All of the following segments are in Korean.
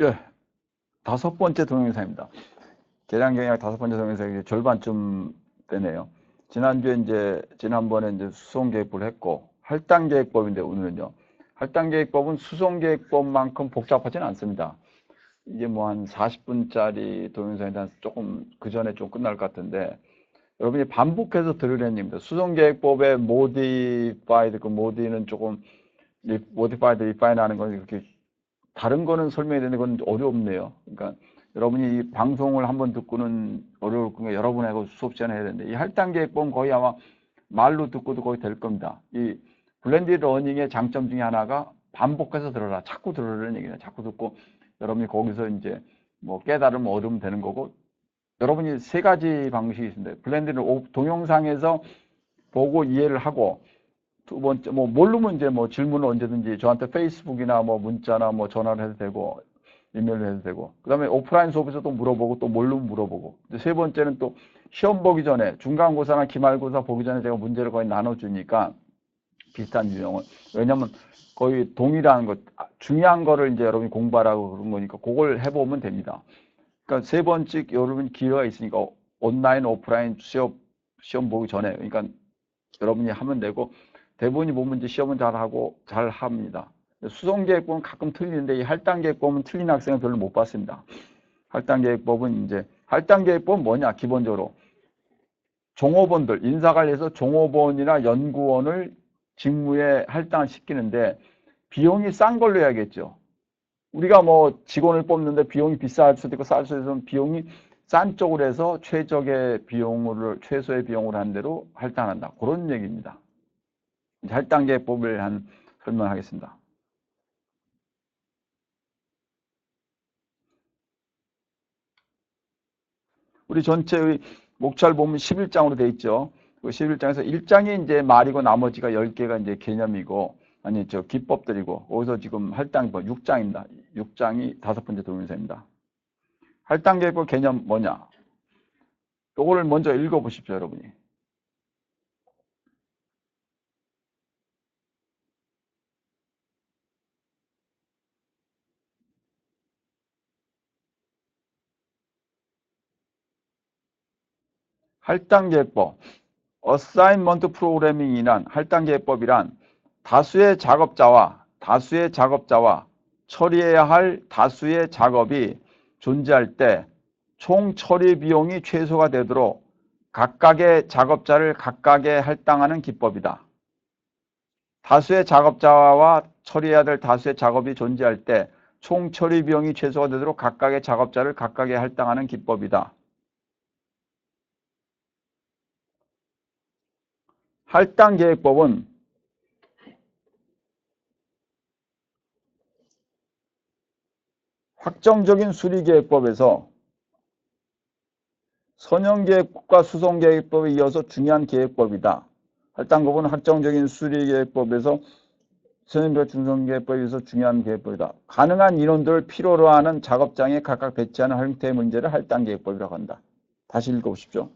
예, 다섯 번째 동영상입니다. 계량 경약 다섯 번째 동영상이 절반쯤 되네요. 지난번에 이제 수송계획법을 했고, 할당계획법인데 오늘은요. 할당계획법은 수송계획법만큼 복잡하지는 않습니다. 이게 뭐 한 40분짜리 동영상이다 조금 그 전에 좀 끝날 것 같은데, 여러분이 반복해서 들으려는 얘기입니다. 수송계획법의 modified, 그 modi는 조금, modified, refine 하는 건 그렇게 다른 거는 설명이 되는데 그건 어렵네요. 그러니까 여러분이 이 방송을 한번 듣고는 어려울 거니까 여러분하고 수업 시간에 해야 되는데 이 할당계획법은 거의 아마 말로 듣고도 거의 될 겁니다. 이 블렌디드 러닝의 장점 중에 하나가 반복해서 들어라. 자꾸 들으라는 얘기냐. 자꾸 듣고 여러분이 거기서 이제 뭐 깨달으면 얻으면 되는 거고 여러분이 세 가지 방식이 있습니다. 블렌디드 동영상에서 보고 이해를 하고 두 번째, 뭐, 모르면 이제 뭐 질문을 언제든지 저한테 페이스북이나 뭐 문자나 뭐 전화를 해도 되고, 이메일을 해도 되고, 그 다음에 오프라인 수업에서 또 물어보고, 또 모르면 물어보고. 세 번째는 또 시험 보기 전에, 중간고사나 기말고사 보기 전에 제가 문제를 거의 나눠주니까 비슷한 유형을. 왜냐면 거의 동일한 것, 중요한 거를 이제 여러분이 공부하라고 그런 거니까 그걸 해보면 됩니다. 그러니까 세 번째 여러분 기회가 있으니까 온라인, 오프라인 시험 보기 전에, 그러니까 여러분이 하면 되고, 대부분이 본 문제 시험은 잘하고 잘 합니다. 수성계획법은 가끔 틀리는데 이 할당계획법은 틀린 학생은 별로 못 봤습니다. 할당계획법은 이제 할당계획법은 뭐냐 기본적으로 종업원들 인사관리에서 종업원이나 연구원을 직무에 할당을 시키는데 비용이 싼 걸로 해야겠죠. 우리가 뭐 직원을 뽑는데 비용이 비쌀 수도 있고 쌀 수도 있으면 비용이 싼 쪽으로 해서 최소의 비용으로 한 대로 할당한다. 그런 얘기입니다. 할당계획법을 설명하겠습니다. 우리 전체의 목차를 보면 11장으로 되어 있죠. 그 11장에서 1장이 이제 말이고 나머지가 10개가 이제 개념이고, 아니, 기법들이고, 거기서 지금 할당법 6장입니다. 6장이 다섯 번째 동영상입니다. 할당계획법 개념 뭐냐? 요거를 먼저 읽어보십시오, 여러분이. 할당계획법. 어사인먼트 프로그래밍이란 할당계획법이란 다수의 작업자와 처리해야 할 다수의 작업이 존재할 때 총 처리 비용이 최소가 되도록 각각의 작업자를 각각에 할당하는 기법이다. 다수의 작업자와 처리해야 될 다수의 작업이 존재할 때 총 처리 비용이 최소가 되도록 각각의 작업자를 각각에 할당하는 기법이다. 할당계획법은 확정적인 수리계획법에서 선형계획법과 수송계획법에 이어서 중요한 계획법이다. 할당법은 확정적인 수리계획법에서 선형계획 중성계획법에 이어서 중요한 계획법이다. 가능한 인원들을 필요로 하는 작업장에 각각 배치하는 형태의 문제를 할당계획법이라고 한다. 다시 읽어보십시오.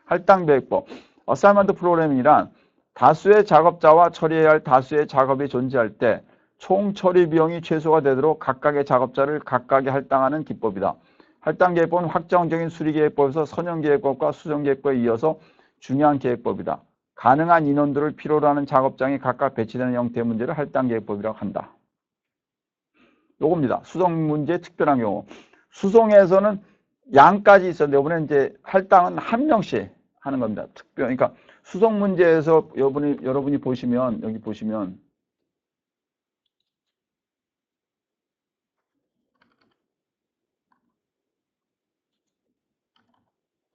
할당계획법. 어사이먼트 프로그래밍이란 다수의 작업자와 처리해야 할 다수의 작업이 존재할 때 총 처리 비용이 최소가 되도록 각각의 작업자를 각각에 할당하는 기법이다. 할당계획법은 확정적인 수리계획법에서 선형계획법과 수정계획법에 이어서 중요한 계획법이다. 가능한 인원들을 필요로 하는 작업장에 각각 배치되는 형태의 문제를 할당계획법이라고 한다. 요겁니다. 수송 문제의 특별한 경우. 수송에서는 양까지 있었는데 이번에 이제 할당은 한 명씩 하는 겁니다. 그러니까 수송 문제에서 여러분이 보시면 여기 보시면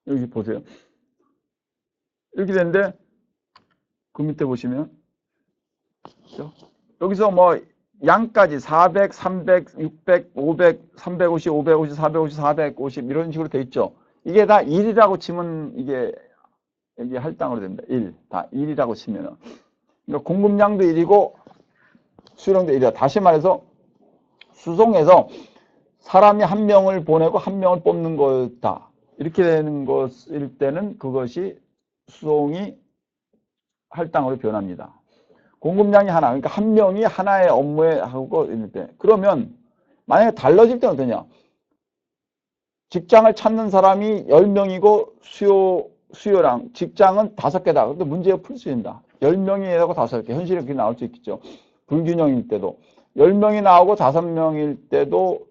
여기 보세요. 이렇게 되는데 그 밑에 보시면 여기서 뭐 양까지 400, 300, 600, 500, 350, 550, 450, 450 이런 식으로 돼 있죠. 이게 다 1이라고 치면 이게 여기 할당으로 됩니다. 1. 다 1이라고 치면은. 그러니까 공급량도 1이고 수령도 1이야. 다시 말해서 수송에서 사람이 한 명을 보내고 한 명을 뽑는 거다. 이렇게 되는 것일 때는 그것이 수송이 할당으로 변합니다. 공급량이 하나, 그러니까 한 명이 하나의 업무에 하고 있을 때. 그러면 만약에 달라질 때는 어떠냐? 직장을 찾는 사람이 10명이고 수요랑 직장은 5개다. 근데 문제가 풀 수 있다. 10명이라고 5개. 현실에 그렇게 나올 수 있겠죠. 불균형일 때도. 10명이 나오고 5명일 때도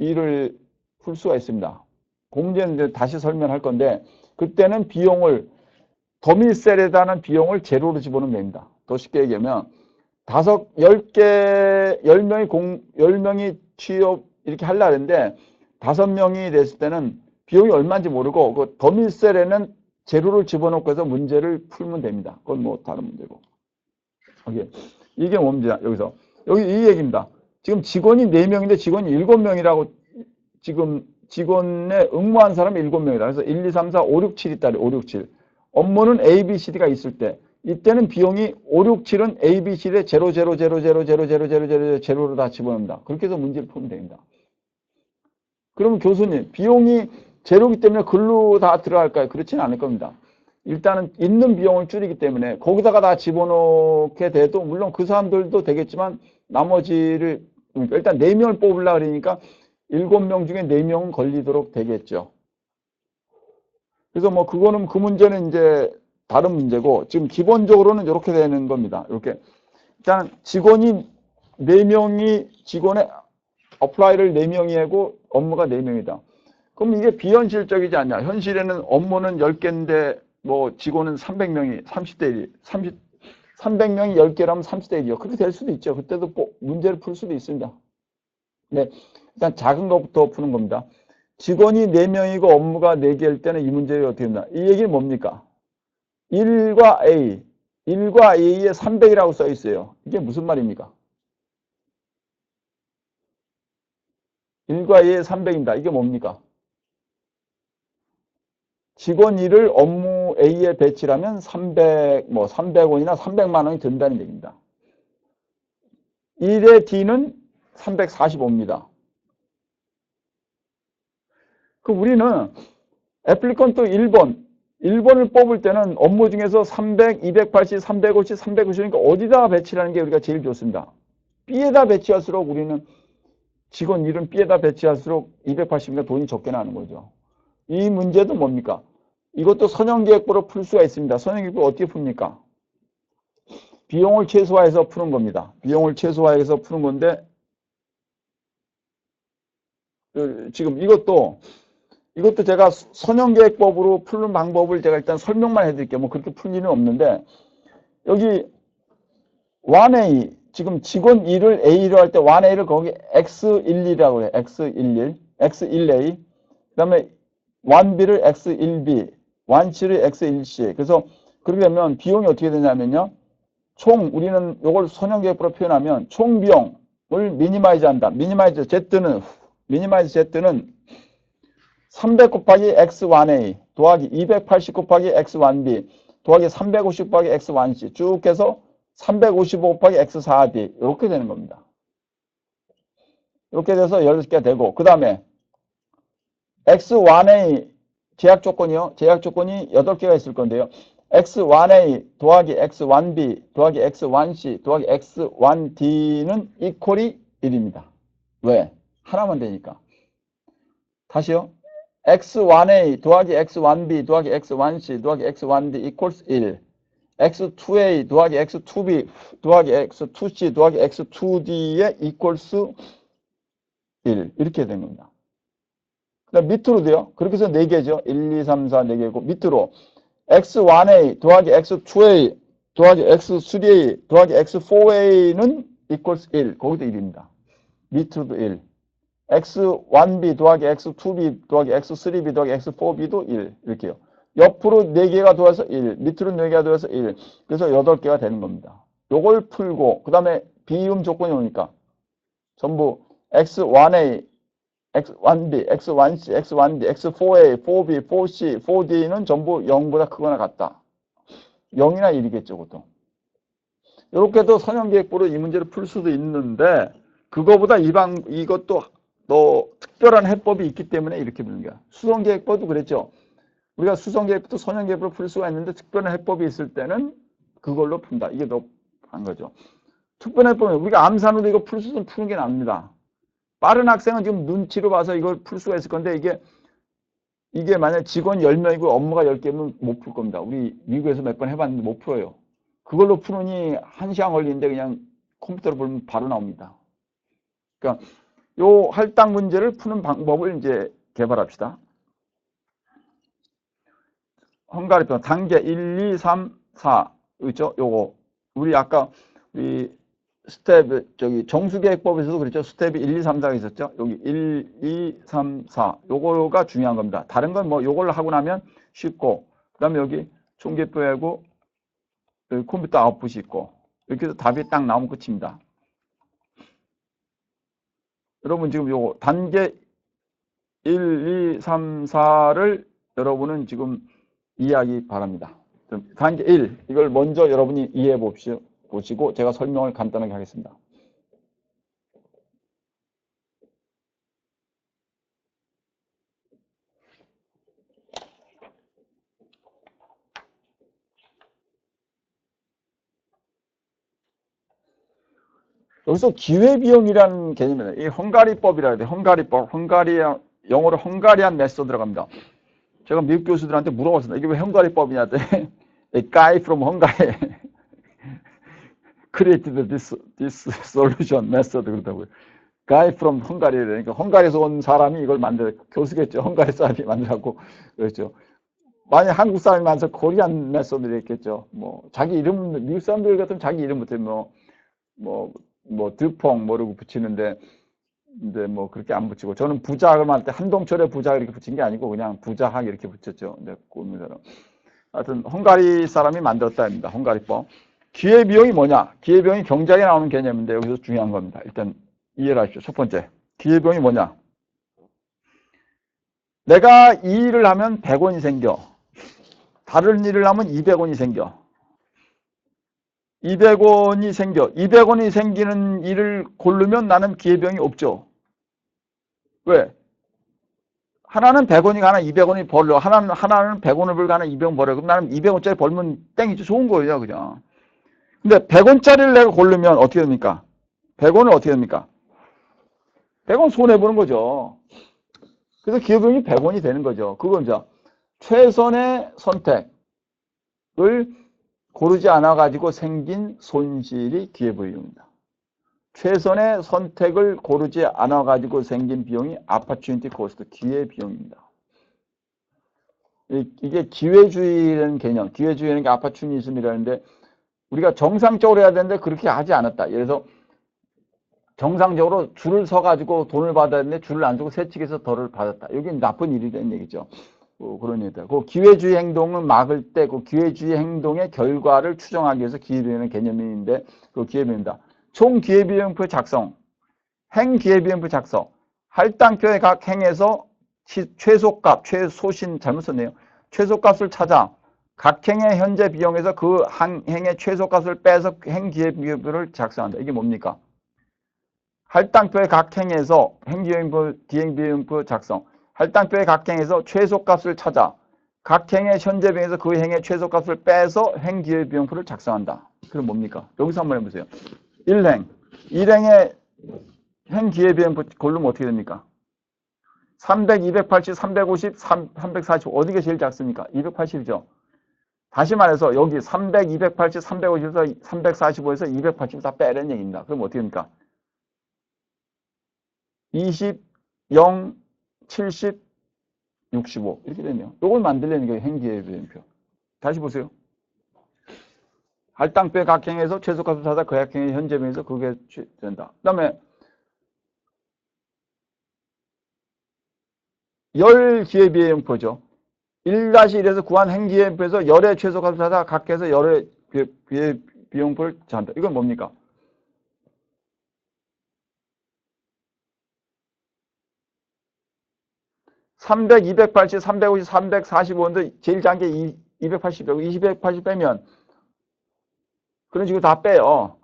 일을 풀 수가 있습니다. 그 문제는 이제 다시 설명할 건데, 그때는 비용을, 더미셀에다는 비용을 제로로 집어넣으면 됩니다. 더 쉽게 얘기하면, 10명이 취업 이렇게 하려고 했는데, 5명이 됐을 때는 비용이 얼마인지 모르고, 그 더미셀에는 제로를 집어넣고 해서 문제를 풀면 됩니다. 그건 뭐 다른 문제고. 이게 뭡니까? 여기서. 여기 이 얘기입니다. 지금 직원이 4명인데 직원이 7명이라고 지금 직원에 응모한 사람이 7명이다. 그래서 1, 2, 3, 4, 5, 6, 7이 있다. 5, 6, 7. 업무는 A, B, C, D가 있을 때 이때는 비용이 5, 6, 7은 A, B, C에 0, 0, 0, 0, 0, 0, 0, 0, 0, 0로 다 집어넣는다. 그렇게 해서 문제를 풀면 됩니다. 그러면 교수님, 비용이 제로이기 때문에 글로 다 들어갈까요? 그렇지는 않을 겁니다. 일단은 있는 비용을 줄이기 때문에 거기다가 다 집어넣게 돼도 물론 그 사람들도 되겠지만 나머지를 일단 4명을 뽑으려고 그러니까 7명 중에 4명은 걸리도록 되겠죠. 그래서 뭐 그거는 그 문제는 이제 다른 문제고 지금 기본적으로는 이렇게 되는 겁니다. 이렇게 일단 직원이 4명이 직원의 어플라이를 4명이 하고 업무가 4명이다. 그럼 이게 비현실적이지 않냐? 현실에는 업무는 10개인데 뭐 직원은 300명이 30대 1, 300명이 10개라면 30대 1이요. 그렇게 될 수도 있죠. 그때도 꼭 문제를 풀 수도 있습니다. 네, 일단 작은 것부터 푸는 겁니다. 직원이 4명이고 업무가 4개일 때는 이 문제가 어떻게 됩니까? 이 얘기는 뭡니까? 1과 A에 300이라고 써 있어요. 이게 무슨 말입니까? 1과 A에 300입니다. 이게 뭡니까? 직원 1을 업무 A에 배치하면 300원이나 300만 원이 든다는 얘기입니다. 1의 D는 345입니다. 그 우리는 애플리컨트 1번을 뽑을 때는 업무 중에서 300, 280, 350, 390이니까 어디다 배치하는 게 우리가 제일 좋습니다. B에다 배치할수록 우리는 직원 1은 B에다 배치할수록 280이니까 돈이 적게 나는 거죠. 이 문제도 뭡니까? 이것도 선형계획부로 풀 수가 있습니다. 선형계획부 어떻게 풉니까? 비용을 최소화해서 푸는 겁니다. 비용을 최소화해서 푸는 건데 지금 이것도 제가 선형계획법으로 푸는 방법을 제가 일단 설명만 해드릴게요. 뭐 그렇게 풀 일은 없는데 여기 1A 지금 직원 1을 A로 할 때 1A를 거기 X11이라고 해요. X11, X1A 그 다음에 1B를 X1B, 1C를 X1C. 그래서 그렇게 되면 비용이 어떻게 되냐면요. 우리는 이걸 선형계획부로 표현하면 총 비용을 미니마이즈 한다. 미니마이즈 Z는 300 곱하기 X1A 더하기 280 곱하기 X1B 더하기 350 곱하기 X1C 쭉 해서 355 곱하기 X4D 이렇게 되는 겁니다. 이렇게 돼서 16개가 되고 그 다음에 X1A 제약 조건이요. 제약 조건이 8개가 있을 건데요. X1A 더하기 X1B 더하기 X1C 더하기 X1D는 이퀄이 1입니다. 왜? 하나만 되니까. 다시요. X1A 더하기 X1B 더하기 X1C 더하기 X1D equals 1. X2A 더하기 X2B 더하기 X2C 더하기 X2D의 equals 1. 이렇게 된 겁니다. 그다음 밑으로 돼요. 그렇게 해서 4개죠. 1, 2, 3, 4, 4개고 밑으로 X1A 더하기 X2A 더하기 X3A 더하기 X4A는 equals 1. 거기도 1입니다. 밑으로도 1. X1B 더하기 X2B 더하기 X3B 더하기 X4B도 1. 이렇게요. 옆으로 4개가 더해서 1. 밑으로 4개가 더해서 1. 그래서 8개가 되는 겁니다. 요걸 풀고 그 다음에 비움 조건이 오니까 전부 X1A, X1B, X1C, X1D, X4A, 4B, 4C, 4D는 전부 0보다 크거나 같다. 0이나 1이겠죠, 보통. 이렇게 해도 선형계획부로 이 문제를 풀 수도 있는데 그거보다 이것도 또 특별한 해법이 있기 때문에 이렇게 부르는 거야. 수성계획법도 그랬죠. 우리가 수성계획도 선형계획으로 풀 수가 있는데 특별한 해법이 있을 때는 그걸로 푼다. 이게 더 한 거죠. 특별한 해법은 우리가 암산으로 이거 풀 수 있으면 푸는 게 납니다. 빠른 학생은 지금 눈치로 봐서 이걸 풀 수가 있을 건데 이게 만약 직원 10명이고 업무가 10개면 못 풀 겁니다. 우리 미국에서 몇 번 해봤는데 못 풀어요. 그걸로 푸느니 1시간 걸리는데 그냥 컴퓨터로 보면 바로 나옵니다. 그러니까 요 할당 문제를 푸는 방법을 이제 개발합시다. 헝가리편 단계 1, 2, 3, 4 그렇죠? 요거 우리 아까 우리 스텝 정수계획법에서도 그랬죠. 스텝이 1, 2, 3, 4가 있었죠. 여기 1, 2, 3, 4 요거가 중요한 겁니다. 다른 건 뭐 요걸 하고 나면 쉽고 그다음에 여기 총계표하고 컴퓨터 아웃풋이 있고 이렇게 해서 답이 딱 나오면 끝입니다. 여러분 지금 요거 단계 1, 2, 3, 4를 여러분은 지금 이해하기 바랍니다. 단계 1 이걸 먼저 여러분이 이해해 보시고 제가 설명을 간단하게 하겠습니다. 여기서 기회비용이라는 개념이에요. 이 헝가리법이라 해야 돼. 헝가리법, 영어로 헝가리안 메소드 들어갑니다. 제가 미국 교수들한테 물어봤습니다. 이게 왜 헝가리법이냐 했더니 A guy from Hungary created this solution method 그러더라고요. Guy from Hungary 그러니까 헝가리에서 온 사람이 이걸 교수겠죠. 헝가리 사람이 만들었고 그렇죠. 만약 한국 사람이 만들어서 코리안 메소드를 했겠죠. 뭐 자기 이름 미국 사람들 같으면 자기 이름부터 드퐁 뭐라고 붙이는데 근데 뭐 그렇게 안 붙이고 저는 부작을 할 때 한동철의 부작 이렇게 붙인 게 아니고 그냥 부작하게 이렇게 붙였죠. 근데 하여튼 헝가리 사람이 만들었다입니다. 헝가리법. 기회비용이 뭐냐? 기회비용이 경제학에 나오는 개념인데 여기서 중요한 겁니다. 일단 이해를 하십시오. 첫 번째 기회비용이 뭐냐? 내가 이 일을 하면 100원이 생겨. 다른 일을 하면 200원이 생겨. 200원이 생겨. 200원이 생기는 일을 고르면 나는 기회비용이 없죠. 왜? 하나는 100원이 가나 200원이 벌려. 하나는 100원을 벌고 하나는 200원 벌려. 그럼 나는 200원짜리 벌면 땡이죠. 좋은 거예요, 그냥. 근데 100원짜리를 내가 고르면 어떻게 됩니까? 100원을 어떻게 됩니까? 100원 손해보는 거죠. 그래서 기회비용이 100원이 되는 거죠. 그건 이제 최선의 선택을 고르지 않아가지고 생긴 손실이 기회비용입니다. 최선의 선택을 고르지 않아가지고 생긴 비용이 opportunity cost, 기회비용입니다. 이게 기회주의라는 개념, 기회주의라는 게 opportunism이라는데 우리가 정상적으로 해야 되는데 그렇게 하지 않았다. 예를 들어서 정상적으로 줄을 서가지고 돈을 받아야 되는데 줄을 안 주고 세칙에서 덜을 받았다. 이게 나쁜 일이라는 얘기죠. 그런 얘기다. 그 기회주의 행동을 막을 때 그 기회주의 행동의 결과를 추정하기 위해서 기회비용의 개념인데 그 기회비용입니다. 총 기회비용표 작성, 행 기회비용표 작성, 할당표의 각 행에서 최소값, 최소신 잘못 썼네요. 최소값을 찾아 각 행의 현재 비용에서 그 행의 최소값을 빼서 행 기회비용표를 작성한다. 이게 뭡니까? 할당표의 각 행에서 행 기회비용표 작성. 할당표의 각 행에서 최소값을 찾아 각 행의 현재 비용에서 그 행의 최소값을 빼서 행 기회비용표를 작성한다. 그럼 뭡니까? 여기서 한번 해보세요. 1행, 1행의 행 기회비용표 고르면 어떻게 됩니까? 300, 280, 350, 340 어디가 제일 작습니까? 280이죠. 다시 말해서 여기 300, 280, 350에서 345에서 280 다 빼라는 얘기입니다. 그럼 어떻게 됩니까? 20, 0, 70, 65 이렇게 되네요. 이걸 만들려는 게 행기회비용표. 다시 보세요. 할당표의 각 행에서 최소값을 찾아 그 각 행의 현재 비용에서 그게 된다. 그 다음에 열 기회비용표죠. 1-1에서 구한 행기회비용표에서 열의 최소값을 찾아 각 해서 열의 기회비용표를 찾는다. 이건 뭡니까? 300, 280, 350, 345인데 제일 작은 게 280이고 280 빼면 그런 식으로 다 빼요.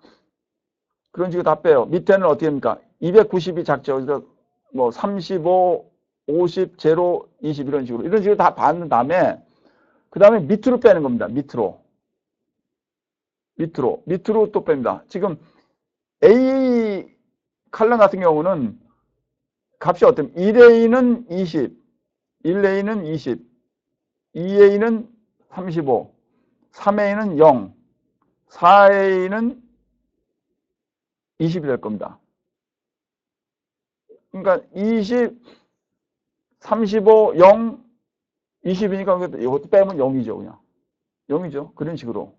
그런 식으로 다 빼요. 밑에는 어떻게 합니까? 290이 작죠. 그래서 뭐 35, 50, 제로, 20 이런 식으로 다 받는 다음에 그 다음에 밑으로 빼는 겁니다. 밑으로 또 뺍니다. 지금 A 칼럼 같은 경우는 값이 어떤 1A는 20, 1A는 20, 2A는 35, 3A는 0, 4A는 20이 될 겁니다. 그러니까 20, 35, 0, 20이니까 이것도 빼면 0이죠. 그냥 0이죠. 그런 식으로.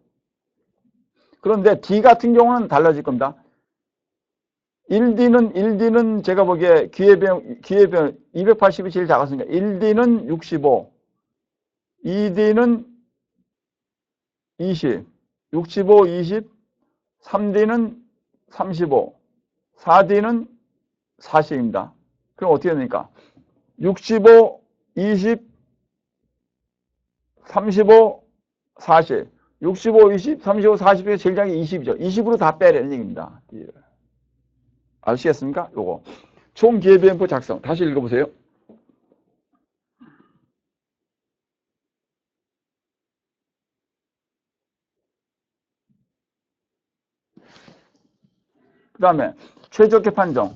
그런데 D 같은 경우는 달라질 겁니다. 1D는 제가 보기에 기회비용 280이 제일 작았으니까 1D는 65, 2D는 20, 65, 20, 3D는 35, 4D는 40입니다. 그럼 어떻게 됩니까? 65, 20, 35, 40. 65, 20, 35, 40이 제일 작은 게 20이죠. 20으로 다 빼라는 얘기입니다. 아시겠습니까? 요거. 총 기회비용표 작성. 다시 읽어보세요. 그 다음에 최적계 판정.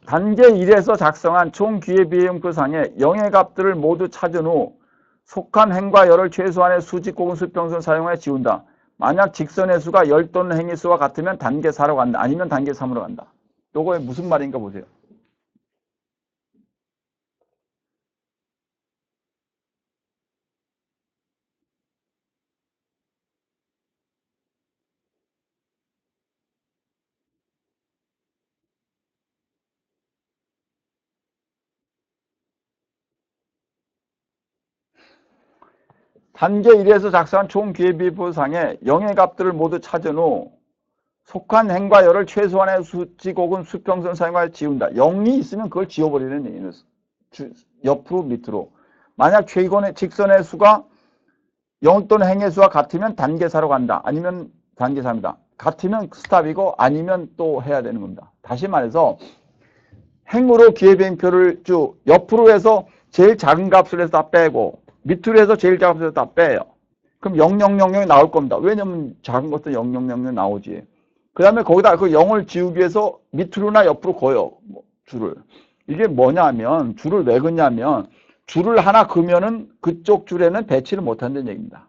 단계 1에서 작성한 총 기회비용표상의 영의 값들을 모두 찾은 후 속한 행과 열을 최소한의 수직 혹은 수평선을 사용하여 지운다. 만약 직선의 수가 열 또는 행의 수와 같으면 단계 4로 간다. 아니면 단계 3으로 간다. 요거에 무슨 말인가 보세요. 단계 1에서 작성한 총 기회비용표상의 영의 값들을 모두 찾은 후 속한 행과 열을 최소한의 수직 혹은 수평선을 사용하여 지운다. 0이 있으면 그걸 지워버리는 얘기는 옆으로 밑으로. 만약 최근의 직선의 수가 0 또는 행의 수와 같으면 단계 4로 간다. 아니면 단계 3이다. 같으면 스탑이고 아니면 또 해야 되는 겁니다. 다시 말해서 행으로 기회비용표를 쭉 옆으로 해서 제일 작은 값을 해서 다 빼고 밑으로 해서 제일 작은 값을 해서 다 빼요. 그럼 0000이 나올 겁니다. 왜냐면 작은 것도 0000 나오지. 그 다음에 거기다 그 0을 지우기 위해서 밑으로나 옆으로 거요. 줄을. 이게 뭐냐면 줄을 왜 긋냐면 줄을 하나 그으면은 그쪽 줄에는 배치를 못한다는 얘기입니다.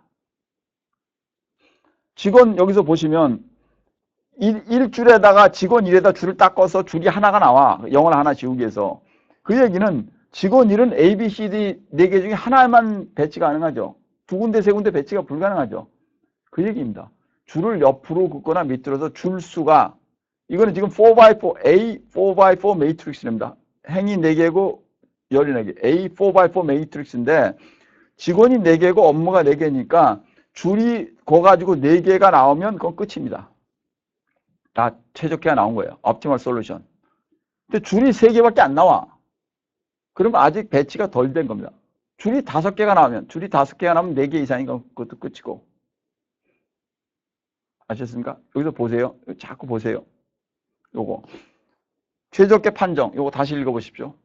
직원 여기서 보시면 1줄에다가 직원 1에다 줄을 딱 꺼서 줄이 하나가 나와. 0을 하나 지우기 위해서. 그 얘기는 직원 1은 A, B, C, D 4개 중에 하나만 배치가 가능하죠. 두 군데, 세 군데 배치가 불가능하죠. 그 얘기입니다. 줄을 옆으로 긋거나 밑으로서 줄 수가 이거는 지금 4x4 A 4x4 매트릭스입니다. 행이 4개고 열이 4개. A 4x4 매트릭스인데 직원이 4개고 업무가 4개니까 줄이 거 가지고 4개가 나오면 그건 끝입니다. 다 최적화가 나온 거예요. 옵티멀 솔루션. 근데 줄이 3개밖에 안 나와. 그러면 아직 배치가 덜 된 겁니다. 줄이 5개가 나오면 4개 이상이니까 그것도 끝이고. 아셨습니까? 여기서 보세요. 자꾸 보세요. 요거. 최적계 판정. 요거 다시 읽어보십시오.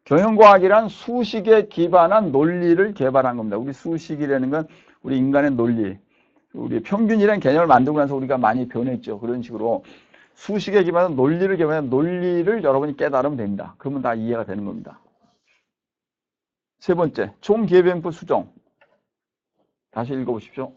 경영과학이란 수식에 기반한 논리를 개발한 겁니다. 우리 수식이라는 건 우리 인간의 논리. 우리 평균이라는 개념을 만들고 나서 우리가 많이 변했죠. 그런 식으로 수식에 기반한 논리를 개발한 논리를 여러분이 깨달으면 됩니다. 그러면 다 이해가 되는 겁니다. 세 번째, 총기회비용표 수정. 다시 읽어보십시오.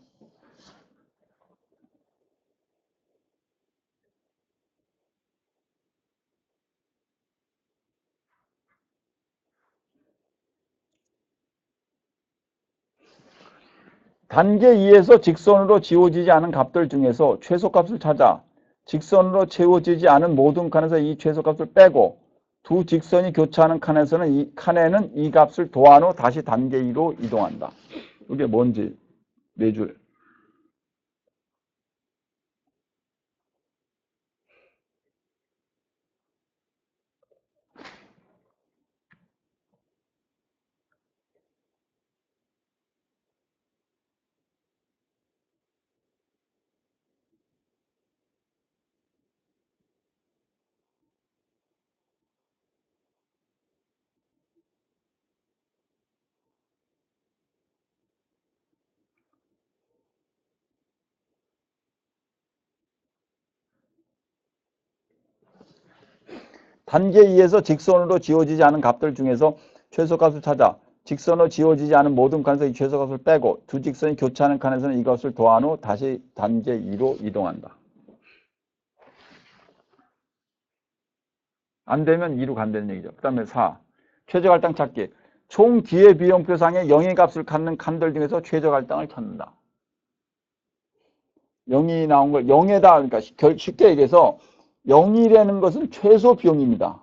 단계 2에서 직선으로 지워지지 않은 값들 중에서 최소값을 찾아 직선으로 채워지지 않은 모든 칸에서 이 최소값을 빼고 두 직선이 교차하는 칸에는 이 값을 더한 후 다시 단계 2로 이동한다. 이게 뭔지 네 줄. 단계 2에서 직선으로 지워지지 않은 값들 중에서 최소값을 찾아 직선으로 지워지지 않은 모든 칸에서 이 최소값을 빼고 두 직선이 교차하는 칸에서는 이것을 더한 후 다시 단계 2로 이동한다. 안 되면 2로 간다는 얘기죠. 그 다음에 4. 최적 할당 찾기. 총 기회 비용표상의 영의 값을 갖는 칸들 중에서 최적 할당을 찾는다. 0이 나온 걸 0에다, 그러니까 쉽게 얘기해서 0이라는 것은 최소 비용입니다.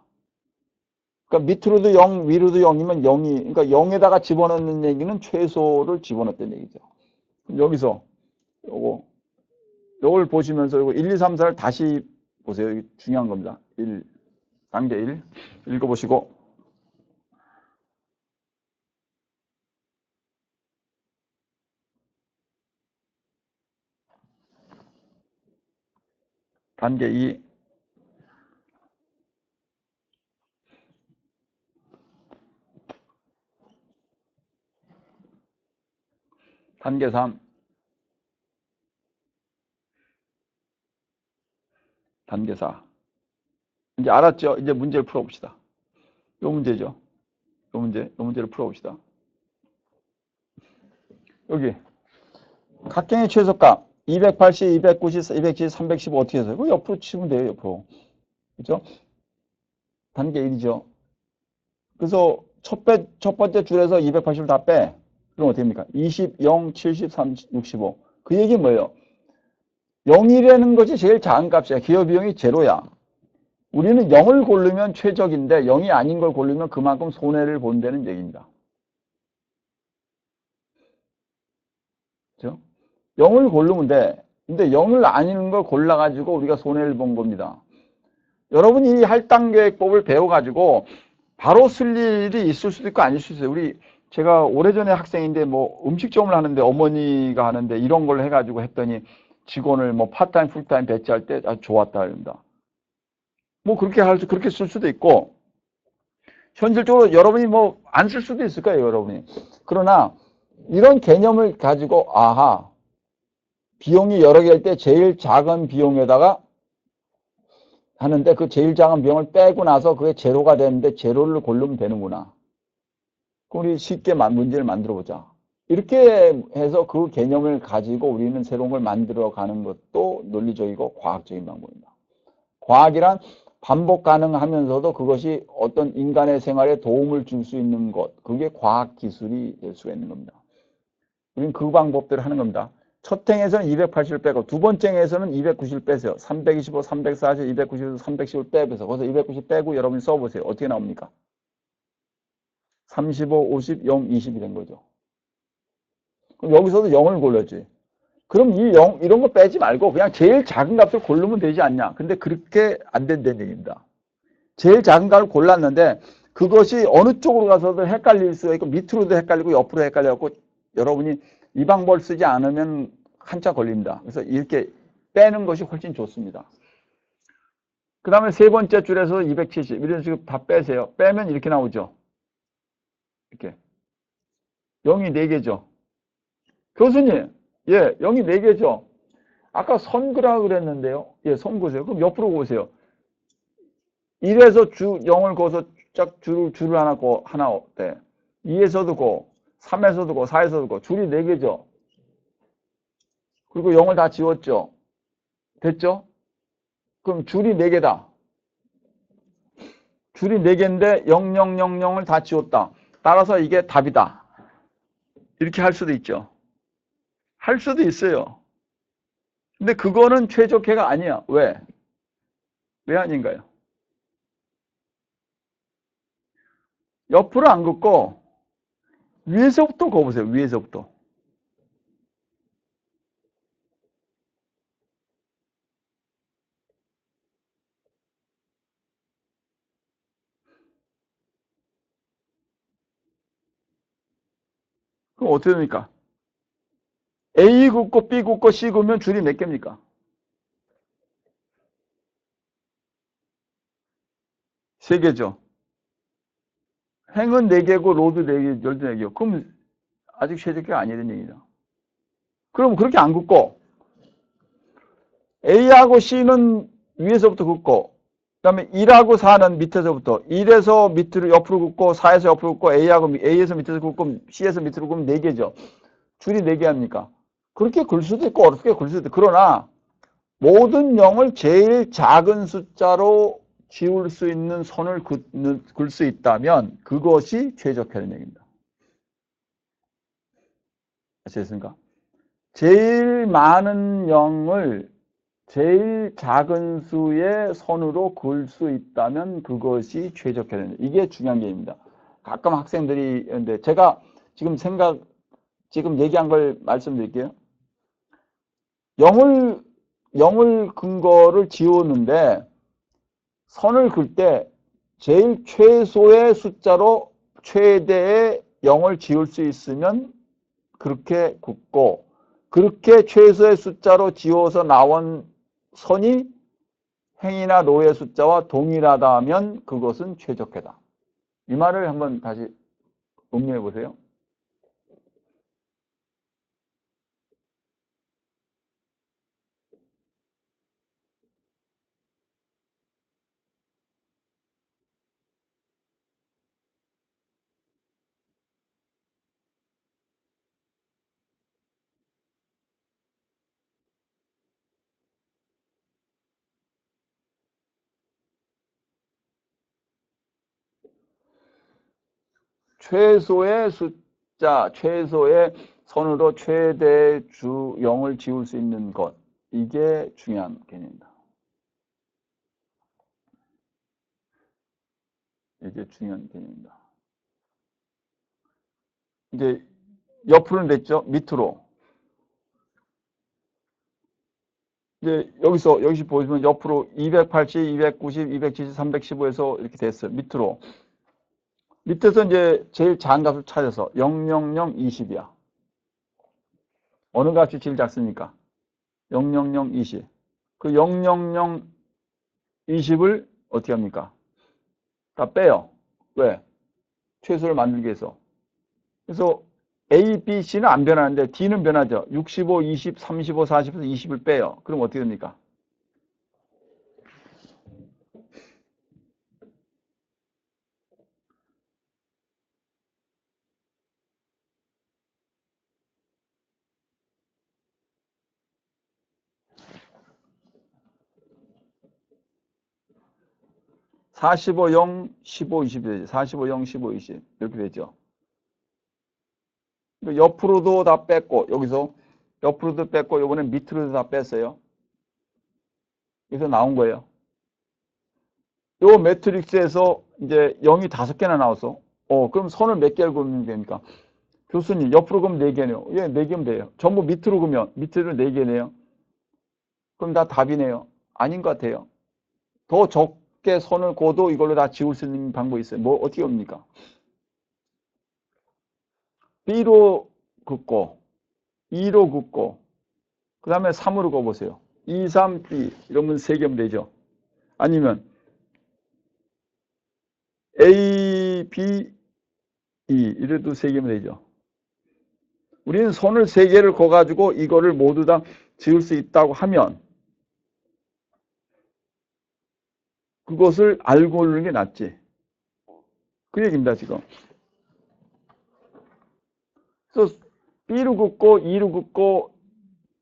그러니까 밑으로도 0, 위로도 0이면 0이, 그러니까 0에다가 집어넣는 얘기는 최소를 집어넣었다는 얘기죠. 여기서 요걸 보시면서 요거 1, 2, 3, 4를 다시 보세요. 이게 중요한 겁니다. 1, 단계 1 읽어보시고 단계 2 단계 3 단계 4 이제 알았죠? 이제 문제를 풀어봅시다. 요 문제죠. 요 문제를 풀어봅시다. 여기 각경의 최소값 280, 290, 270, 315 어떻게 해서 이거 옆으로 치면 돼요. 옆으로. 그죠? 단계 1이죠. 그래서 첫 번째 줄에서 280을 다 빼. 그럼 어떻게 됩니까? 20, 0, 70, 30, 65. 그 얘기는 뭐예요? 0이라는 것이 제일 작은 값이야. 기여비용이 제로야. 우리는 0을 고르면 최적인데 0이 아닌 걸 고르면 그만큼 손해를 본다는 얘기입니다. 그렇죠? 0을 고르면 돼. 근데 0을 아닌 걸 골라가지고 우리가 손해를 본 겁니다. 여러분이 이 할당계획법을 배워가지고 바로 쓸 일이 있을 수도 있고 아닐 수도 있어요. 제가 오래전에 학생인데 뭐 음식점을 하는데 어머니가 하는데 이런 걸 해가지고 했더니 직원을 뭐 파타임, 풀타임 배치할 때 아주 좋았다 합니다. 뭐 그렇게 쓸 수도 있고 현실적으로 여러분이 뭐 안 쓸 수도 있을 거예요, 여러분이. 그러나 이런 개념을 가지고 아하, 비용이 여러 개일 때 제일 작은 비용에다가 하는데 그 제일 작은 비용을 빼고 나서 그게 제로가 되는데 제로를 고르면 되는구나. 그럼 우리 쉽게 문제를 만들어 보자. 이렇게 해서 그 개념을 가지고 우리는 새로운 걸 만들어 가는 것도 논리적이고 과학적인 방법입니다. 과학이란 반복 가능하면서도 그것이 어떤 인간의 생활에 도움을 줄 수 있는 것, 그게 과학 기술이 될 수가 있는 겁니다. 우리는 그 방법대로 하는 겁니다. 첫 행에서는 280을 빼고 두 번째 행에서는 290을 빼세요. 325, 340, 290, 310을 빼서 거기서 290 빼고 여러분이 써보세요. 어떻게 나옵니까? 35, 50, 0, 20이 된 거죠. 그럼 여기서도 0을 골랐지. 그럼 이 0, 이런 거 빼지 말고 그냥 제일 작은 값을 고르면 되지 않냐. 근데 그렇게 안 된다는 얘기입니다. 제일 작은 값을 골랐는데 그것이 어느 쪽으로 가서도 헷갈릴 수가 있고 밑으로도 헷갈리고 옆으로 헷갈려갖고 여러분이 이 방법을 쓰지 않으면 한참 걸립니다. 그래서 이렇게 빼는 것이 훨씬 좋습니다. 그 다음에 세 번째 줄에서 270 이런 식으로 다 빼세요. 빼면 이렇게 나오죠. 이렇게 0이 4개죠. 교수님, 예, 0이 4개죠. 아까 선 그라 그랬는데요. 예, 선 그으세요. 그럼 옆으로 오세요. 1에서 0을 그어서 쫙 줄을 하나 네. 2에서도 고, 3에서도 고, 4에서도 고. 줄이 4개죠. 그리고 0을 다 지웠죠. 됐죠? 그럼 줄이 4개다. 줄이 4개인데 0, 0, 0, 0을 다 지웠다. 따라서 이게 답이다. 이렇게 할 수도 있죠. 할 수도 있어요. 근데 그거는 최적해가 아니야. 왜? 왜 아닌가요? 옆으로 안 긋고 위에서부터 그어보세요. 위에서부터. 그럼 어떻게 됩니까? A 긋고 B 긋고 C 긋으면 줄이 몇 개입니까? 3개죠. 행은 4개고 로드 4개, 열도 4개고. 그럼 아직 최적기가 아니라는 얘기죠. 그럼 그렇게 안 긋고 A하고 C는 위에서부터 긋고 그다음에 1하고 4는 밑에서부터 1에서 밑으로 옆으로 긋고 4에서 옆으로 긋고 A에서 밑에서 긋고 C에서 밑으로 긋으면 4개죠. 줄이 4개 합니까? 그렇게 글 수도 있고 어렵게 글 수도 있고 그러나 모든 0을 제일 작은 숫자로 지울 수 있는 선을 글 수 있다면 그것이 최적화된 얘기입니다. 아시겠습니까? 제일 많은 0을 제일 작은 수의 선으로 그을 수 있다면 그것이 최적화된 이게 중요한 게입니다. 가끔 학생들이 근데 제가 지금 얘기한 걸 말씀드릴게요. 0을 근거를 지우는데 선을 긋을 때 제일 최소의 숫자로 최대의 0을 지울 수 있으면 그렇게 긋고 그렇게 최소의 숫자로 지워서 나온 선이 행이나 로의 숫자와 동일하다 하면 그것은 최적화다. 이 말을 한번 다시 음미해 보세요. 최소의 숫자, 최소의 선으로 최대 주 0을 지울 수 있는 것. 이게 중요한 개념입니다. 이게 중요한 개념입니다. 이제 옆으로는 됐죠? 밑으로. 이제 여기서 보시면 옆으로 280, 290, 270, 315에서 이렇게 됐어요. 밑으로. 밑에서 이제 제일 작은 값을 찾아서 000, 20이야. 어느 값이 제일 작습니까? 000, 20. 그 000, 20을 어떻게 합니까? 다 빼요. 왜? 최소를 만들기 위해서. 그래서 A, B, C는 안 변하는데 D는 변하죠. 65, 20, 35, 40에서 20을 빼요. 그럼 어떻게 됩니까? 45, 0, 15, 20이 되죠. 45, 0, 15, 20 이렇게 되죠. 옆으로도 다 뺐고 여기서 옆으로도 뺐고 이번엔 밑으로도 다 뺐어요. 여기서 나온 거예요. 요 매트릭스에서 이제 0이 5개나 나왔어. 그럼 선을 몇 개를 그으면 됩니까? 교수님, 옆으로 그으면 4개네요. 예, 4개면 돼요. 전부 밑으로 그으면 밑으로 4개네요. 그럼 다 답이네요. 아닌 것 같아요. 더 적게 선을 그어도 이걸로 다 지울 수 있는 방법이 있어요. 뭐 어떻게 옵니까? B로 긋고 2로 긋고 그 다음에 3으로 그어보세요. 2, 3, B 이러면 3개면 되죠. 아니면 A, B, E 이래도 3개면 되죠. 우리는 선을 3개를 그어가지고 이거를 모두 다 지을 수 있다고 하면 그것을 알고 오는 게 낫지. 그 얘기입니다, 지금. 그래서 B로 긋고 2로 긋고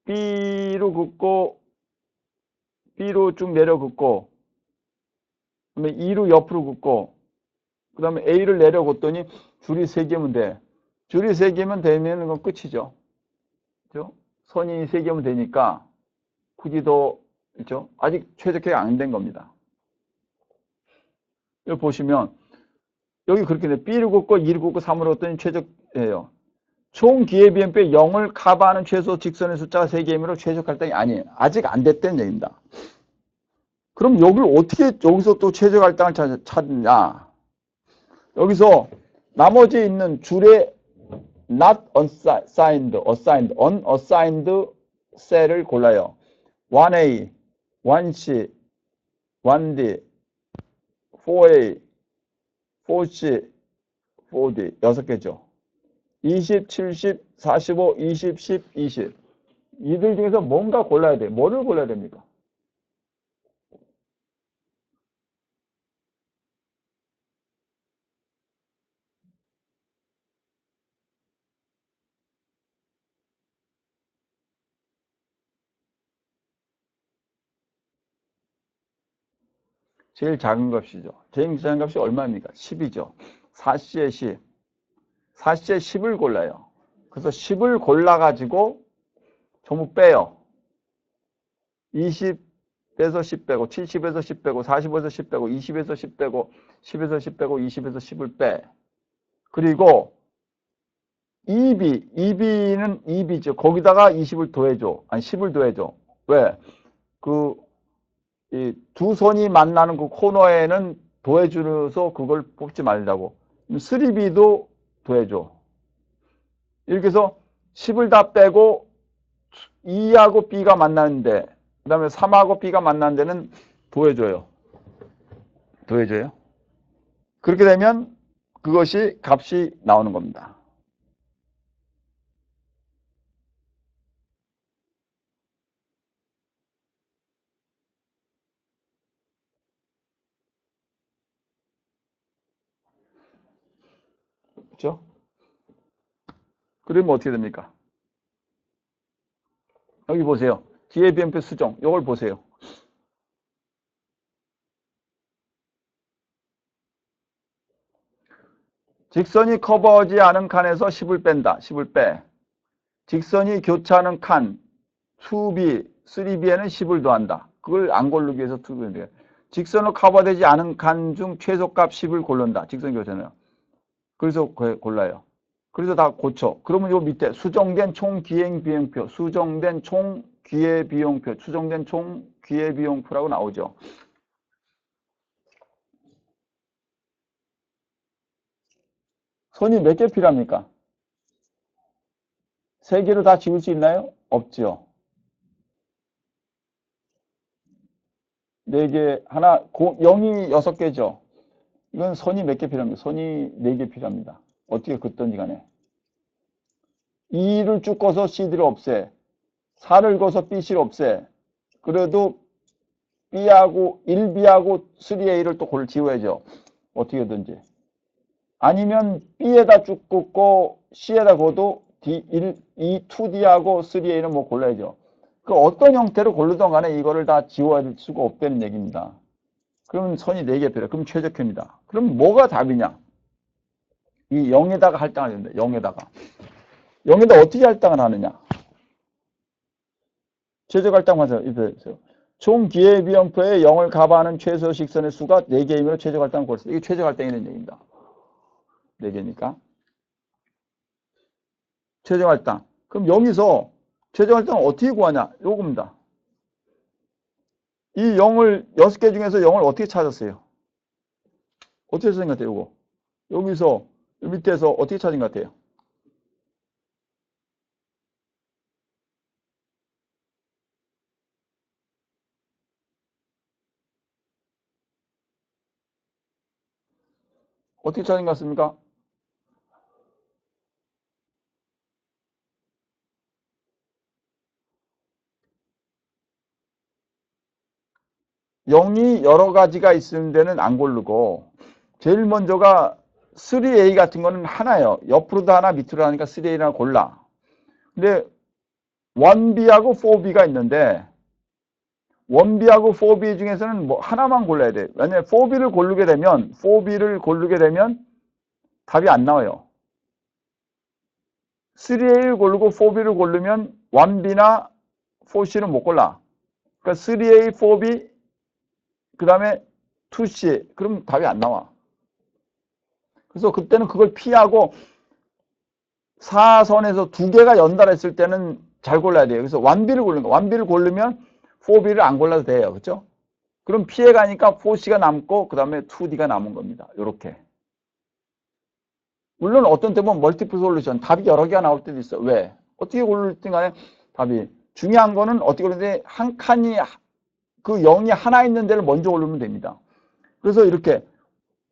B로 긋고 B로 쭉 내려 긋고 그다음에 2로 옆으로 긋고 그 다음에 A를 내려 긋더니 줄이 3개면 돼. 줄이 3개면 되면 그건 끝이죠. 그죠? 선이 3개면 되니까 굳이 더 그죠? 아직 최적화가 안 된 겁니다. 여기 보시면 여기 그렇게 돼. B를 긋고 2를 긋고 3으로 긋더니 최적이에요. 총 기회비행표에 0을 커버하는 최소 직선의 숫자가 3개이므로 최적 할당이 아니에요. 아직 안 됐다는 얘기입니다. 그럼 여기를 어떻게 여기서 또 최적 할당을 찾느냐? 여기서 나머지 있는 줄에 not unassigned, unassigned 셀을 골라요. 1A, 1C, 1D, 4A, 4C, 4D 6개죠. 20, 70, 45, 20, 10, 20 이들 중에서 뭔가 골라야 돼. 뭐를 골라야 됩니까? 제일 작은 값이죠. 제일 작은 값이 얼마입니까? 10이죠. 4C에 10. 4C에 10을 골라요. 그래서 10을 골라가지고 전부 빼요. 20에서 10 빼고, 70에서 10 빼고, 40에서 10 빼고, 20에서 10 빼고, 10에서 10 빼고, 20에서 10을 빼. 그리고 2B는 2B죠. 거기다가 20을 더해줘. 아니, 10을 더해줘. 왜? 이 두 선이 만나는 그 코너에는 더해주면서 그걸 뽑지 말자고. 3B도 더해줘. 이렇게 해서 10을 다 빼고 2하고 B가 만나는데, 그 다음에 3하고 B가 만나는 데는 더해줘요. 더해줘요. 그렇게 되면 그것이 값이 나오는 겁니다. 그렇죠? 그러면 어떻게 됩니까? 여기 보세요. 뒤에 비행표 수정. 이걸 보세요. 직선이 커버하지 않은 칸에서 10을 뺀다. 10을 빼. 직선이 교차하는 칸 2B, 3B에는 10을 더한다. 그걸 안 고르기 위해서 2B는 돼요. 직선으로 커버되지 않은 칸 중 최소값 10을 고른다. 직선 교차는. 그래서 골라요. 그래서 다 고쳐. 그러면 요 밑에 수정된 총 기행 비용표, 수정된 총 기회 비용표, 수정된 총 기회 비용표라고 나오죠. 선이 몇 개 필요합니까? 3개로 다 지울 수 있나요? 없죠. 4개, 하나, 0이 6개죠. 이건 선이 몇 개 필요합니까? 선이 4개 필요합니다. 어떻게 긋든지 간에. 2를 쭉 꺼서 CD를 없애. 4를 꺼서 BC를 없애. 그래도 B하고 1B하고 3A를 또 지워야죠. 어떻게든지. 아니면 B에다 쭉 긋고 C에다 긋어도 D1, 2, 2D하고 3A는 뭐 골라야죠. 그 어떤 형태로 고르던 간에 이거를 다 지워야 될 수가 없다는 얘기입니다. 그러면 선이 4개 필요해요. 그럼 최적표입니다. 그럼 뭐가 답이냐? 이 0에다가 할당을 합니다. 0에다가. 0에다 어떻게 할당을 하느냐? 최적 할당 하세요. 총 기회 비용표에 0을 가봐하는 최소 직선의 수가 4개이므로 최적 할당을 고르세요. 이게 최적 할당이라는 얘기입니다. 4개니까. 최적 할당. 그럼 여기서 최적 할당을 어떻게 구하냐? 요겁니다. 이 0을 6개 중에서 0을 어떻게 찾았어요? 어떻게 찾은 것 같아요? 요거. 여기서 밑에서 어떻게 찾은 것 같아요? 어떻게 찾은 것 같습니까? 0이 여러 가지가 있는 데는 안 고르고 제일 먼저가 3A 같은 거는 하나예요. 옆으로도 하나 밑으로 하니까 3A나 골라. 근데 1B하고 4B가 있는데 1B하고 4B 중에서는 뭐 하나만 골라야 돼. 왜냐면 4B를 고르게 되면 답이 안 나와요. 3A를 고르고 4B를 고르면 1B나 4C는 못 골라. 그러니까 3A, 4B 그 다음에 2C 그럼 답이 안 나와. 그래서 그때는 그걸 피하고 4선에서 2개가 연달했을 때는 잘 골라야 돼요. 그래서 1B를 고르는 거. 1B를 고르면 4B를 안 골라도 돼요. 그렇죠? 그럼 피해 가니까 4C가 남고 그 다음에 2D가 남은 겁니다. 이렇게. 물론 어떤 때 보면 멀티플 솔루션 답이 여러 개가 나올 때도 있어. 왜? 어떻게 고르든 간에 답이 중요한 거는 어떻게 고르는데 한 칸이 그 0이 하나 있는 데를 먼저 고르면 됩니다. 그래서 이렇게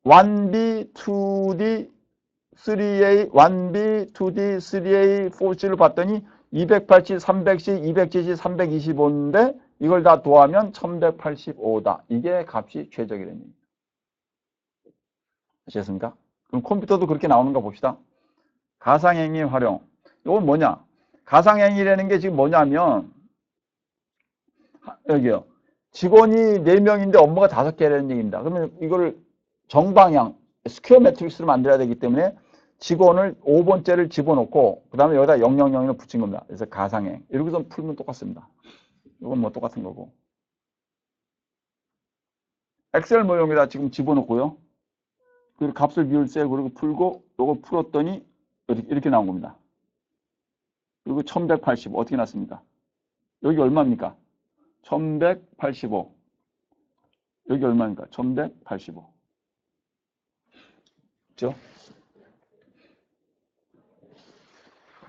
1B, 2D, 3A, 1B, 2D, 3A, 4C를 봤더니 280, 310, 270, 325인데 이걸 다 더하면 1185다. 이게 값이 최적이라는 얘기입니다. 아시겠습니까? 그럼 컴퓨터도 그렇게 나오는가 봅시다. 가상행위 활용. 이건 뭐냐? 가상행위라는 게 지금 뭐냐면 여기요. 직원이 4명인데 업무가 5개라는 얘기입니다. 그러면 이걸 정방향, 스퀘어 매트릭스로 만들어야 되기 때문에 직원을 5번째를 집어넣고 그 다음에 여기다 000을 붙인 겁니다. 그래서 가상행. 이렇게 해서 풀면 똑같습니다. 이건 뭐 똑같은 거고. 엑셀 모형에다 지금 집어넣고요. 그리고 값을 비율 세고 그리고 풀고 요거 풀었더니 이렇게 나온 겁니다. 그리고 1185 어떻게 났습니까? 여기 얼마입니까? 1185. 여기 얼마입니까? 1185. 그렇죠?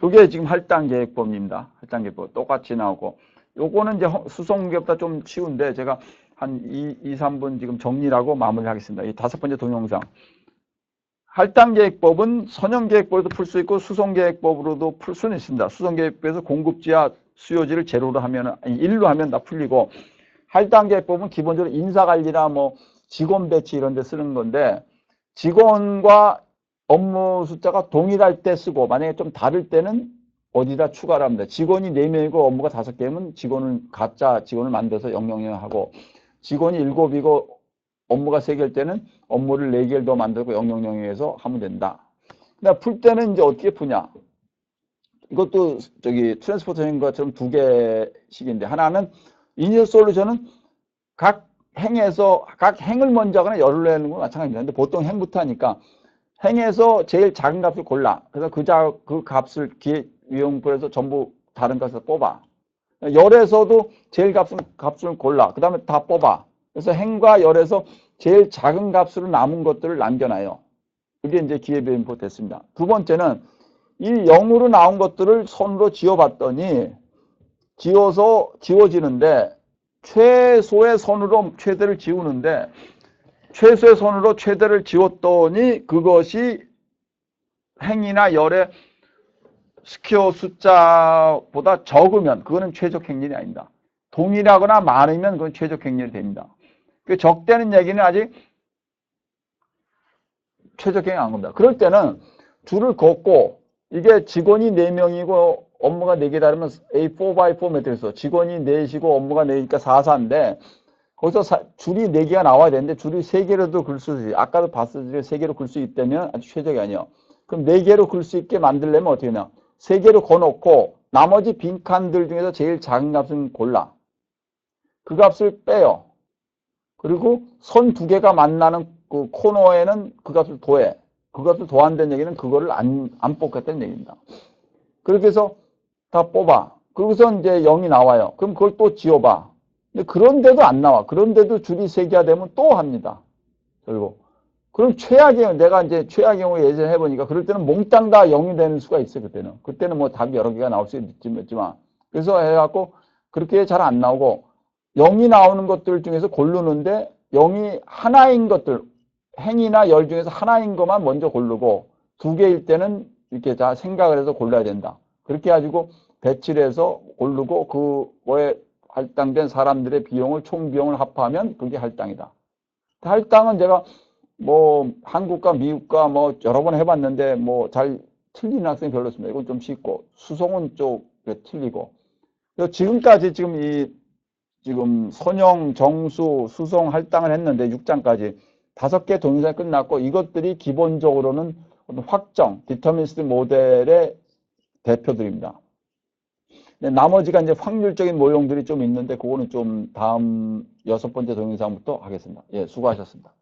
이게 지금 할당 계획법입니다. 할당 계획법 똑같이 나오고 요거는 이제 수송계획보다 좀 쉬운데 제가 한 2, 3분 지금 정리하고 마무리하겠습니다. 이 5번째 동영상. 할당 계획법은 선형 계획법으로도 풀 수 있고 수송 계획법으로도 풀 수는 있습니다. 수송 계획법에서 공급지와 수요지를 제로로 하면, 아니 1로 하면 다 풀리고, 할당 계획법은 기본적으로 인사관리나 뭐 직원 배치 이런 데 쓰는 건데, 직원과 업무 숫자가 동일할 때 쓰고, 만약에 좀 다를 때는 어디다 추가를 합니다. 직원이 4명이고 업무가 5개면 직원을, 가짜 직원을 만들어서 000 하고, 직원이 7이고 업무가 3개일 때는 업무를 4개를 더 만들고 000에서 하면 된다. 근데 풀 때는 이제 어떻게 푸냐? 이것도 저기 트랜스포터인 것처럼 2개씩인데, 하나는 이니셜 솔루션은 각 행에서 각 행을 먼저 하거나 열을 내는 건 마찬가지입니다. 근데 보통 행부터 하니까 행에서 제일 작은 값을 골라. 그래서 그 값을 기획위용풀에서 전부 다른 값을 뽑아. 열에서도 제일 값을 골라. 그 다음에 다 뽑아. 그래서 행과 열에서 제일 작은 값으로 남은 것들을 남겨놔요. 그게 이제 기회비용표 됐습니다. 두 번째는 이 0으로 나온 것들을 손으로 지워봤더니 지워지는데 최소의 선으로 최대를 지우는데 최소의 선으로 최대를 지웠더니 그것이 행이나 열의 스퀘어 숫자보다 적으면 그거는 최적 행렬이 아닙니다. 동일하거나 많으면 그건 최적 행렬이 됩니다. 그 적대는 얘기는 아직 최적 행렬이 안 겁니다. 그럴 때는 줄을 걷고 이게 직원이 4명이고 업무가 4개 다르면 A4x4 매트릭스 직원이 4시고 업무가 4니까 4사인데 거기서 줄이 4개가 나와야 되는데 줄이 3개로도 글 수 있어요. 아까도 봤었죠. 3개로 글 수 있다면 아주 최적이 아니에요. 그럼 4개로 글 수 있게 만들려면 어떻게 하냐. 3개로 거놓고 나머지 빈칸들 중에서 제일 작은 값을 골라. 그 값을 빼요. 그리고 선 2개가 만나는 그 코너에는 그 값을 더해. 그 값을 더한다는 얘기는 그거를 안 뽑겠다는 얘기입니다. 그렇게 해서 다 뽑아. 그러고서 이제 0이 나와요. 그럼 그걸 또 지워봐. 근데 그런데도 안 나와. 그런데도 줄이 3개가 되면 또 합니다. 그리고 그럼 최악의 경우, 내가 이제 최악의 경우 예전에 해보니까 그럴 때는 몽땅 다 0이 되는 수가 있어요. 그때는 뭐 답이 여러 개가 나올 수 있지만. 그래서 해갖고 그렇게 잘 안 나오고 0이 나오는 것들 중에서 고르는데 0이 하나인 것들, 행이나 열 중에서 하나인 것만 먼저 고르고 2개일 때는 이렇게 다 생각을 해서 골라야 된다. 그렇게 해가지고 배치를 해서 고르고 그거에 할당된 사람들의 비용을 총 비용을 합하면 그게 할당이다. 할당은 제가 뭐 한국과 미국과 뭐 여러 번 해봤는데 뭐 잘 틀리는 학생이 별로 없습니다. 이건 좀 쉽고 수송은 쪽에 틀리고. 그래서 지금까지 지금 선형, 정수, 수송, 할당을 했는데 6장까지 5개 동영상이 끝났고 이것들이 기본적으로는 확정, 디터미니스트 모델의 대표들입니다. 나머지가 이제 확률적인 모형들이 좀 있는데 그거는 좀 다음 6번째 동영상부터 하겠습니다. 예, 수고하셨습니다.